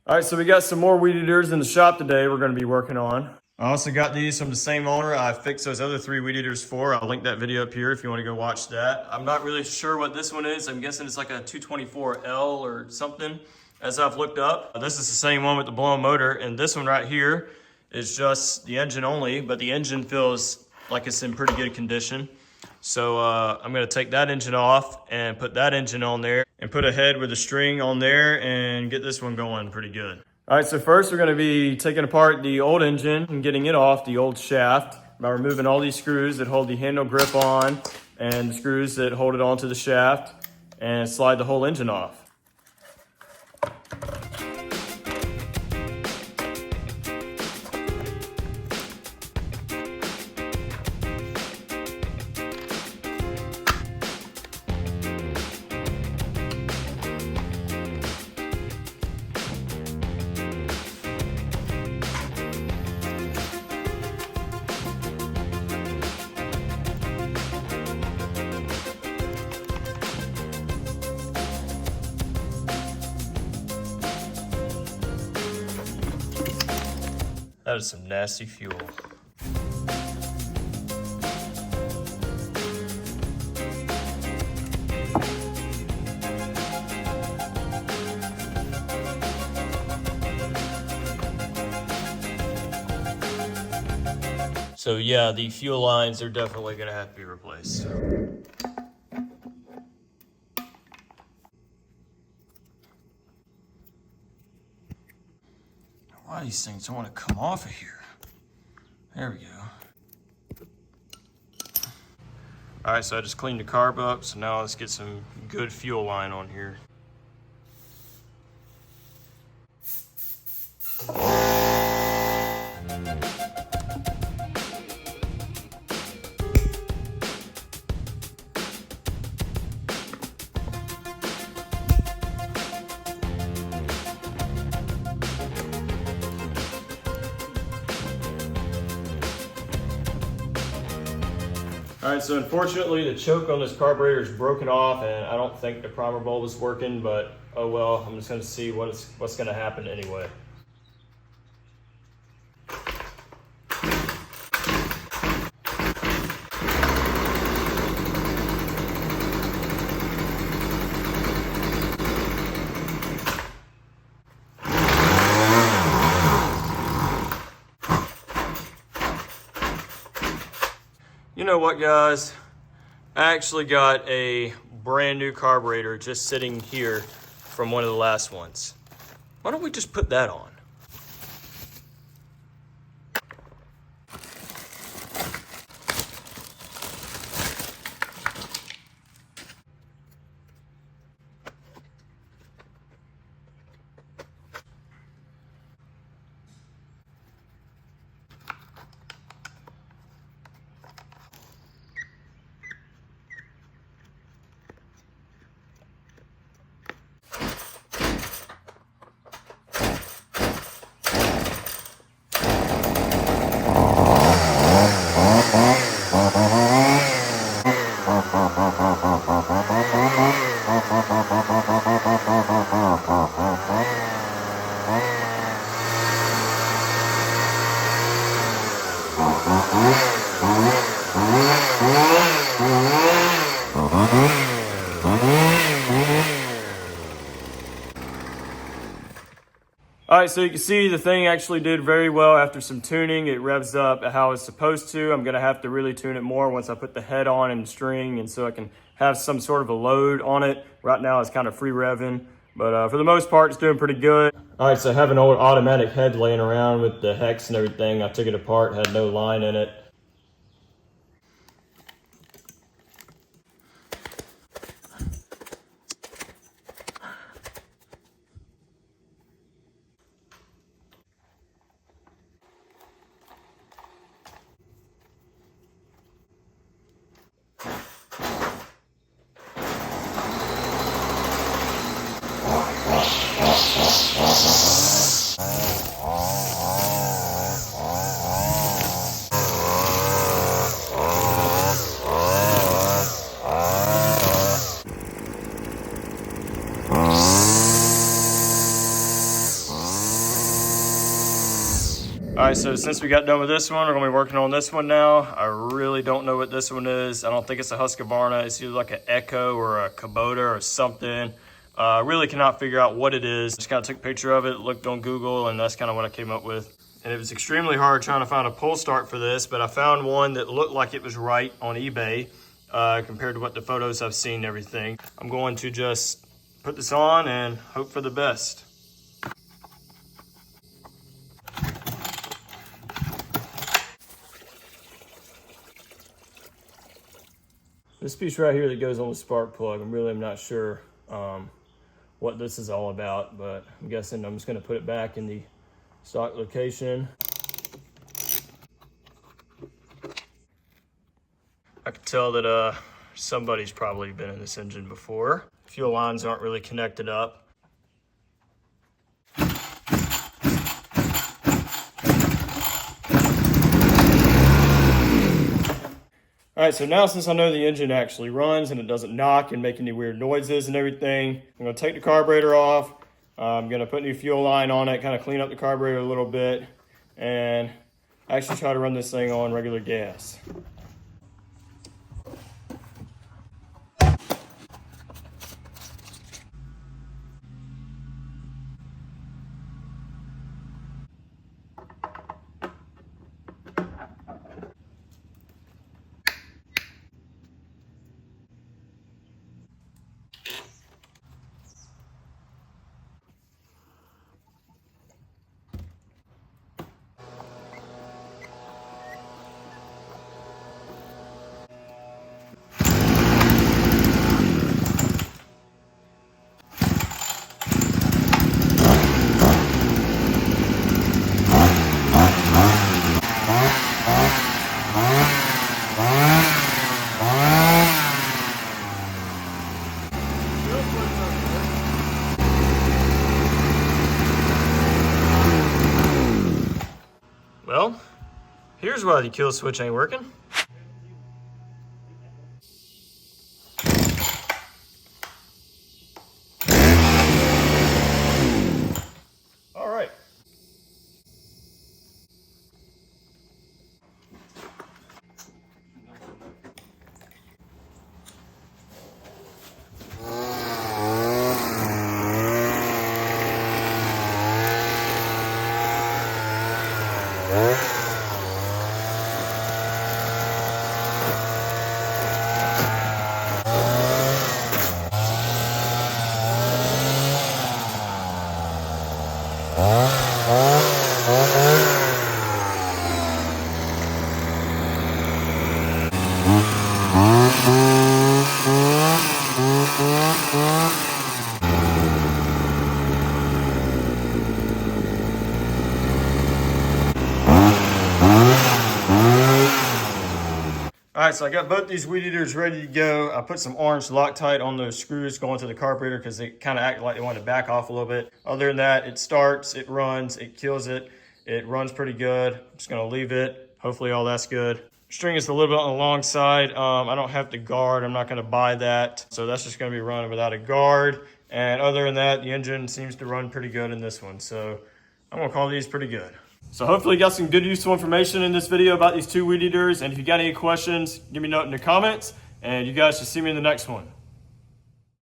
All right, so we got some more weed eaters in the shop today we're going to be working on. I also got these from the same owner I fixed those other 3 weed eaters for. I'll link that video up here if you want to go watch that. I'm not really sure what this one is. I'm guessing it's like a 224L or something as I've looked up. This is the same one with the blown motor, and this one right here is just the engine only, but the engine feels like it's in pretty good condition. So I'm going to take that engine off and put that engine on there and put a head with a string on there and get this one going pretty good. All right, so first we're going to be taking apart the old engine and getting it off the old shaft by removing all these screws that hold the handle grip on and the screws that hold it onto the shaft and slide the whole engine off. That is some nasty fuel. So yeah, the fuel lines are definitely gonna have to be replaced. Why these things don't want to come off of here? There we go. All right, so I just cleaned the carb up, so now let's get some good fuel line on here. All right, so unfortunately the choke on this carburetor is broken off and I don't think the primer bulb is working, but oh well, I'm just gonna see what's gonna happen anyway. You know what, guys? I actually got a brand new carburetor just sitting here from one of the last ones. Why don't we just put that on? All right, so you can see the thing actually did very well after some tuning. It revs up how it's supposed to. I'm gonna have to really tune it more once I put the head on and string, and so I can have some sort of a load on it. Right now it's kind of free revving, but for the most part it's doing pretty good. All right, so I have an old automatic head laying around with the hex and everything. I took it apart, had no line in it. All right, so since we got done with this one, we're gonna be working on this one now. I really don't know what this one is. I don't think it's a Husqvarna. It's either like an Echo or a Kubota or something. I really cannot figure out what it is. Just kind of took a picture of it, looked on Google, and that's kind of what I came up with. And it was extremely hard trying to find a pull start for this, but I found one that looked like it was right on eBay compared to what the photos I've seen and everything. I'm going to just put this on and hope for the best. This piece right here that goes on the spark plug, I'm not sure what this is all about, but I'm guessing I'm just going to put it back in the stock location. I can tell that somebody's probably been in this engine before. Fuel lines aren't really connected up. All right, so now since I know the engine actually runs and it doesn't knock and make any weird noises and everything, I'm gonna take the carburetor off. I'm gonna put new fuel line on it, kind of clean up the carburetor a little bit, and actually try to run this thing on regular gas. Well, here's why the kill switch ain't working. All right. All right, so I got both these Weedeaters ready to go. I put some orange Loctite on those screws going to the carburetor because they kind of act like they want to back off a little bit. Other than that, it starts, it runs, it kills it. It runs pretty good. I'm just gonna leave it. Hopefully all that's good. String is a little bit on the long side. I don't have the guard. I'm not gonna buy that. So that's just gonna be running without a guard. And other than that, the engine seems to run pretty good in this one. So I'm gonna call these pretty good. So hopefully you got some good useful information in this video about these two Weedeaters. And if you got any questions, give me a note in the comments. And you guys should see me in the next one.